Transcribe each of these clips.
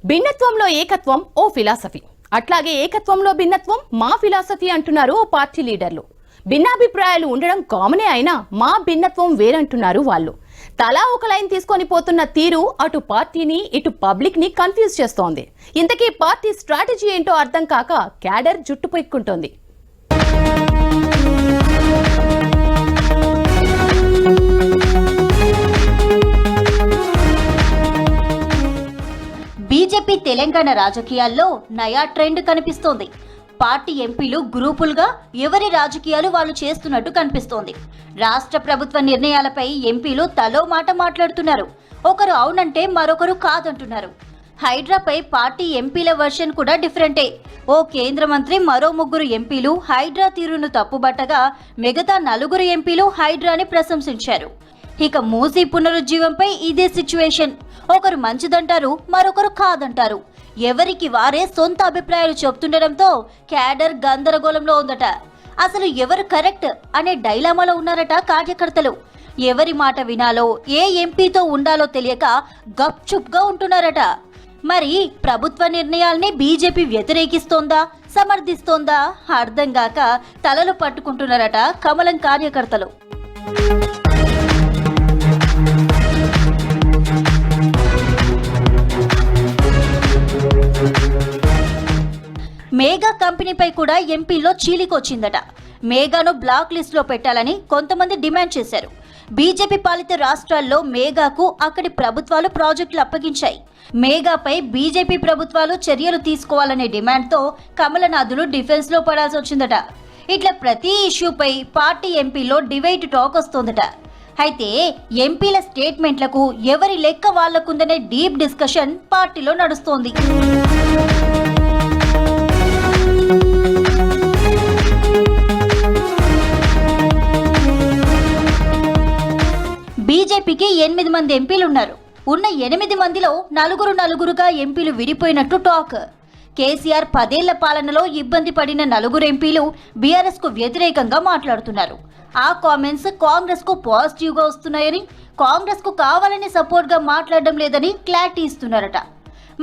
భిన్నత్వంలో ఏకత్వం ఓ ఫిలాసఫీ, అట్లాగే ఏకత్వంలో భిన్నత్వం మా ఫిలాసఫీ అంటున్నారు ఓ పార్టీ లీడర్లు. భిన్నాభిప్రాయాలు ఉండడం కామనే అయినా మా భిన్నత్వం వేరంటున్నారు వాళ్ళు. తలా ఒక లైన్ తీసుకొని పోతున్న తీరు అటు పార్టీని ఇటు పబ్లిక్ ని కన్ఫ్యూజ్ చేస్తోంది. ఇంతకీ పార్టీ స్ట్రాటజీ ఏంటో అర్థం కాక క్యాడర్ జుట్టు పొయ్యుకుంటోంది. బీజేపీ తెలంగాణ రాజకీయాల్లో నయా ట్రెండ్ కనిపిస్తోంది. పార్టీ ఎంపీలు గ్రూపులుగా ఎవరి రాజకీయాలు వాళ్ళు చేస్తున్నట్టు కనిపిస్తోంది. రాష్ట్ర ప్రభుత్వ నిర్ణయాలపై ఎంపీలు తలో మాట మాట్లాడుతున్నారు. ఒకరు అవునంటే మరొకరు కాదంటున్నారు. హైడ్రాపై పార్టీ ఎంపీల వర్షన్ కూడా డిఫరెంటే. ఓ కేంద్ర మంత్రి మరో 3 ఎంపీలు హైడ్రా తీరును తప్పుబట్టగా మిగతా 4 ఎంపీలు హైడ్రాని ప్రశంసించారు. ఇక మూసీ పునరుజ్జీవంపై ఇదే సిచ్యువేషన్. ఒకరు మంచిదంటారు, మరొకరు కాదంటారు. ఎవరికి వారే సొంత అభిప్రాయాలు చెప్తుండడంతో క్యాడర్ గందరగోళంలో ఉందట. అసలు ఎవరు కరెక్ట్ అనే డైలామాలో ఉన్నారట కార్యకర్తలు. ఎవరి మాట వినాలో, ఏ ఎంపీతో ఉండాలో తెలియక గప్చుప్గా ఉంటున్నారట. మరి ప్రభుత్వ నిర్ణయాల్ని బీజేపీ వ్యతిరేకిస్తోందా, సమర్థిస్తోందా అర్థం కాక తలలు పట్టుకుంటున్నారట కమలం కార్యకర్తలు. మేఘా కంపెనీపై కూడా ఎంపీలో చీలికొచ్చిందట. మేఘాను బ్లాక్ లిస్ట్ లో పెట్టాలని కొంతమంది డిమాండ్ చేశారు. బీజేపీ పాలిత రాష్ట్రాల్లో మేఘాకు అక్కడి ప్రభుత్వాలు ప్రాజెక్టులు అప్పగించాయి. మేఘాపై బీజేపీ ప్రభుత్వాలు చర్యలు తీసుకోవాలనే డిమాండ్తో కమలనాథులు డిఫెన్స్ లో పడాల్సి వచ్చిందట. ఇట్లా ప్రతి ఇష్యూపై పార్టీ ఎంపీలో డివైడ్ టాక్ వస్తోందట. అయితే ఎంపీల స్టేట్మెంట్లకు ఎవరి లెక్క వాళ్లకుందనే డీప్ డిస్కషన్ పార్టీలో నడుస్తోంది. బీజేపీకి 8 మంది ఎంపీలున్నారు. ఉన్న 8 మందిలో నలుగురుగా ఎంపీలు విడిపోయినట్టు టాక్. కేసీఆర్ 10 ఏళ్ల పాలనలో ఇబ్బంది పడిన 4 ఎంపీలు బీఆర్ఎస్ కు వ్యతిరేకంగా మాట్లాడుతున్నారు. ఆ కామెంట్స్ కాంగ్రెస్ కు పాజిటివ్ గా వస్తున్నాయని, కాంగ్రెస్ కు కావాలని సపోర్ట్ గా మాట్లాడడం లేదని క్లారిటీ ఇస్తున్నారట.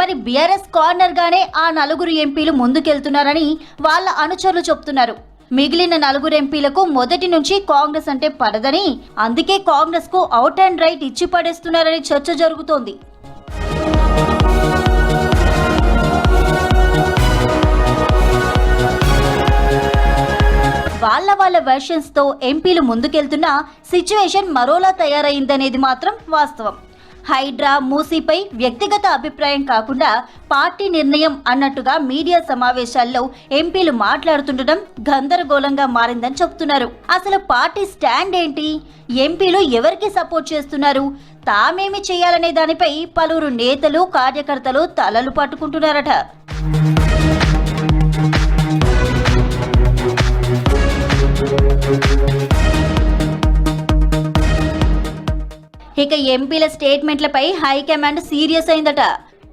మరి బీఆర్ఎస్ కార్నర్ గానే ఆ 4 ఎంపీలు ముందుకెళ్తున్నారని వాళ్ళ అనుచరులు చెప్తున్నారు. మిగిలిన 4 ఎంపీలకు మొదటి నుంచి కాంగ్రెస్ అంటే పడదని, అందుకే కాంగ్రెస్ కు అవుట్ అండ్ రైట్ ఇచ్చి పడేస్తున్నారని చర్చ జరుగుతోంది. వాళ్ళ వెర్షన్స్ తో ఎంపీలు ముందుకెళ్తున్నా సిచ్యువేషన్ మరోలా తయారైందనేది మాత్రం వాస్తవం. హైడ్రా, మూసీపై వ్యక్తిగత అభిప్రాయం కాకుండా పార్టీ నిర్ణయం అన్నట్టుగా మీడియా సమావేశాల్లో ఎంపీలు మాట్లాడుతుండడం గందరగోళంగా మారిందని చెప్తున్నారు. అసలు పార్టీ స్టాండ్ ఏంటి, ఎంపీలు ఎవరికి సపోర్ట్ చేస్తున్నారు, తామేమి చేయాలనే దానిపై పలువురు నేతలు, కార్యకర్తలు తలలు పట్టుకుంటున్నారట. ఇక ఎంపీల స్టేట్మెంట్లపై హైకమాండ్ సీరియస్ అయిందట.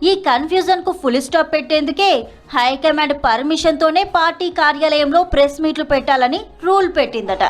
ఈ కన్ఫ్యూజన్ కు ఫుల్ స్టాప్ పెట్టేందుకే హైకమాండ్ పర్మిషన్ తోనే పార్టీ కార్యాలయంలో ప్రెస్ మీట్లు పెట్టాలని రూల్ పెట్టిందట.